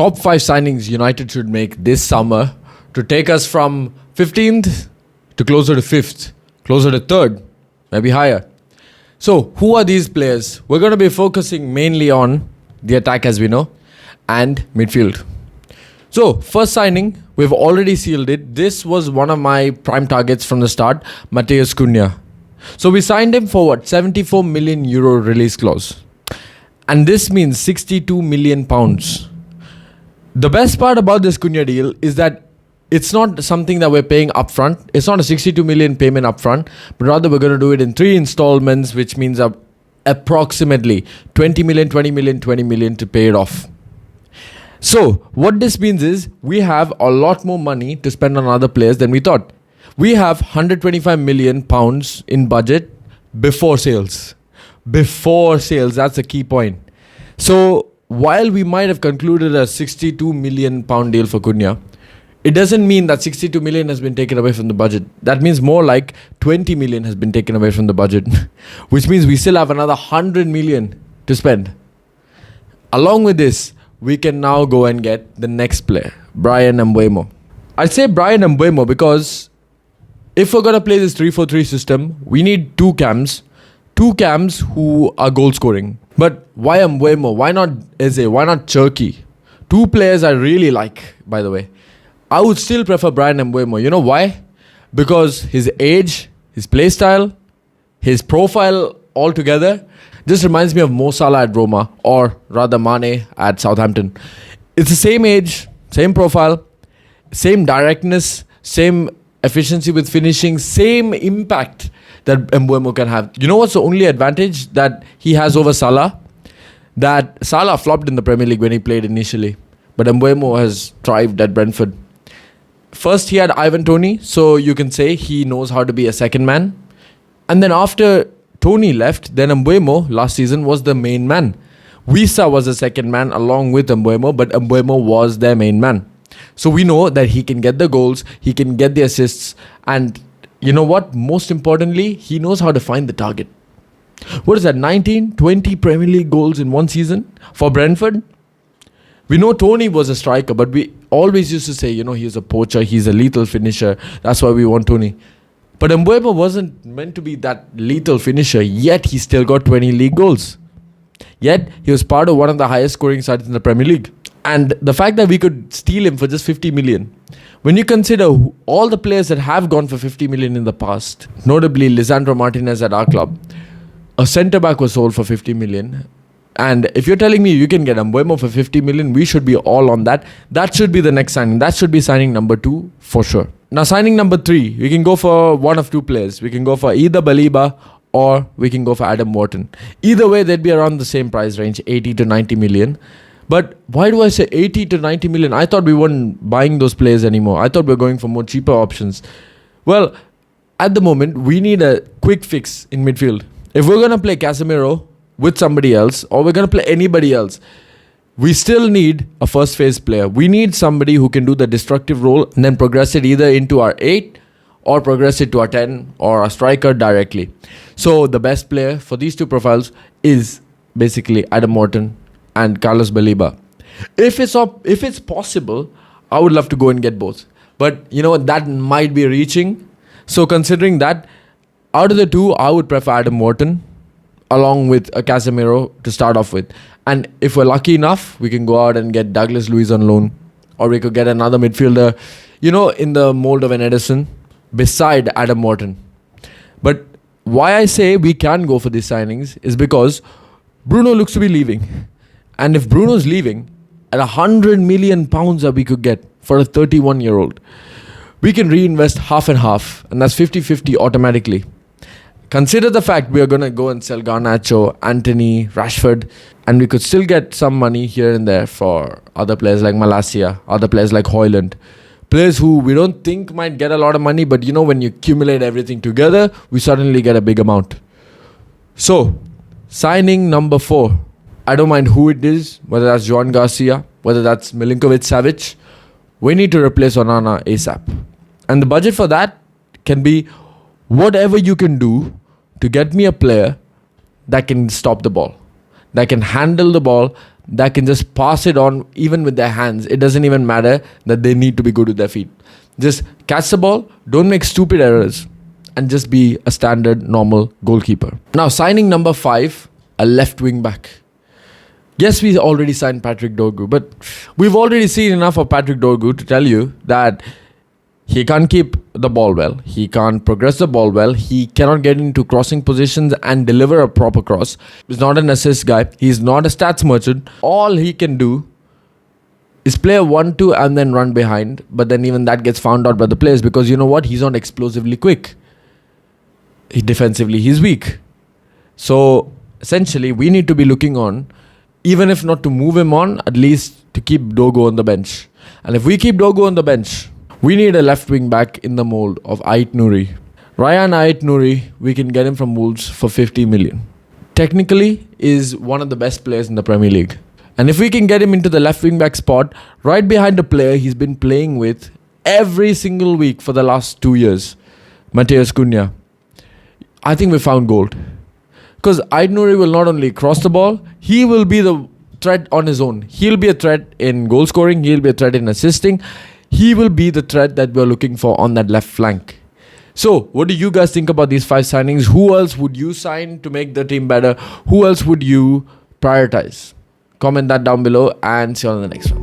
top 5 signings United should make this summer to take us from 15th to closer to 5th, closer to 3rd, maybe higher. So, who are these players? We're going to be focusing mainly on the attack, as we know, and midfield. So, first signing, we've already sealed it. This was one of my prime targets from the start, Matias Cunha. So, we signed him for what? 74 million euro release clause. And this means 62 million pounds. The best part about this Cunha deal is that it's not something that we're paying upfront. It's not a 62 million payment upfront, but rather we're going to do it in 3 installments, which means approximately 20 million, 20 million, 20 million to pay it off. So, what this means is we have a lot more money to spend on other players than we thought. We have 125 million pounds in budget before sales. Before sales, that's a key point. So, while we might have concluded a 62 million pound deal for Cunha, it doesn't mean that 62 million has been taken away from the budget. That means more like 20 million has been taken away from the budget, which means we still have another 100 million to spend. Along with this, we can now go and get the next player, Bryan Mbeumo. I say Bryan Mbeumo because if we're going to play this 3-4-3 system, we need two cams who are goal scoring. But why Mbeumo? Why not Eze? Why not Cherki? Two players I really like, by the way. I would still prefer Bryan Mbeumo. You know why? Because his age, his play style, his profile altogether just reminds me of Mo Salah at Roma, or rather Mane at Southampton. It's the same age, same profile, same directness, same efficiency with finishing, same impact that Mbeumo can have. You know what's the only advantage that he has over Salah? That Salah flopped in the Premier League when he played initially, but Mbeumo has thrived at Brentford. First, he had Ivan Toney, so you can say he knows how to be a second man. And then after Toney left, then Mbeumo last season was the main man. Wissa was the second man along with Mbeumo, but Mbeumo was their main man. So we know that he can get the goals, he can get the assists, and you know what? Most importantly, he knows how to find the target. What is that? 19, 20 Premier League goals in one season for Brentford? We know Toney was a striker, but we always used to say, he's a poacher, he's a lethal finisher. That's why we want Toney. But Mbeumo wasn't meant to be that lethal finisher, yet he still got 20 league goals. Yet, he was part of one of the highest scoring sides in the Premier League. And the fact that we could steal him for just 50 million, when you consider all the players that have gone for 50 million in the past, notably Lisandro Martinez at our club, a centre-back was sold for 50 million. And if you're telling me you can get Mbeumo for 50 million, we should be all on that. That should be the next signing. That should be signing number 2 for sure. Now, signing number 3, we can go for one of two players. We can go for either Baliba or we can go for Adam Wharton. Either way, they'd be around the same price range, 80 to 90 million. But why do I say 80 to 90 million? I thought we weren't buying those players anymore. I thought we were going for more cheaper options. Well, at the moment, we need a quick fix in midfield. If we're going to play Casemiro with somebody else, or we're going to play anybody else, we still need a first phase player. We need somebody who can do the destructive role and then progress it either into our 8 or progress it to our 10 or a striker directly. So the best player for these two profiles is basically Adam Wharton and Carlos Baliba. If it's possible, I would love to go and get both. But that might be reaching. So considering that, out of the two, I would prefer Adam Wharton along with a Casemiro to start off with. And if we're lucky enough, we can go out and get Douglas Luiz on loan. Or we could get another midfielder, in the mold of an Edison beside Adam Wharton. But why I say we can go for these signings is because Bruno looks to be leaving. And if Bruno's leaving, at 100 million pounds that we could get for a 31-year-old, we can reinvest half and half. And that's 50-50 automatically. Consider the fact we are going to go and sell Garnacho, Anthony, Rashford, and we could still get some money here and there for other players like Malacia, other players like Højlund. Players who we don't think might get a lot of money, but when you accumulate everything together, we suddenly get a big amount. So, signing number 4. I don't mind who it is, whether that's Joan Garcia, whether that's Milinkovic-Savic. We need to replace Onana ASAP. And the budget for that can be whatever you can do to get me a player that can stop the ball, that can handle the ball, that can just pass it on even with their hands. It doesn't even matter that they need to be good with their feet. Just catch the ball, don't make stupid errors, and just be a standard, normal goalkeeper. Now, signing number 5, a left wing back. Yes, we already signed Patrick Dorgu, but we've already seen enough of Patrick Dorgu to tell you that he can't keep the ball well. He can't progress the ball well. He cannot get into crossing positions and deliver a proper cross. He's not an assist guy. He's not a stats merchant. All he can do is play a 1-2 and then run behind. But then even that gets found out by the players because you know what? He's not explosively quick. Defensively, he's weak. So essentially, we need to be looking on, even if not to move him on, at least to keep Dogo on the bench. And if we keep Dogo on the bench, we need a left wing back in the mold of Ait Nouri. Ryan Ait Nouri, we can get him from Wolves for 50 million. Technically, is one of the best players in the Premier League. And if we can get him into the left wing back spot, right behind the player he's been playing with every single week for the last 2 years, Matias Cunha, I think we found gold. Because Ait Nouri will not only cross the ball, he will be the threat on his own. He'll be a threat in goal scoring, he'll be a threat in assisting. He will be the threat that we're looking for on that left flank. So, what do you guys think about these 5 signings? Who else would you sign to make the team better? Who else would you prioritize? Comment that down below and see you on the next one.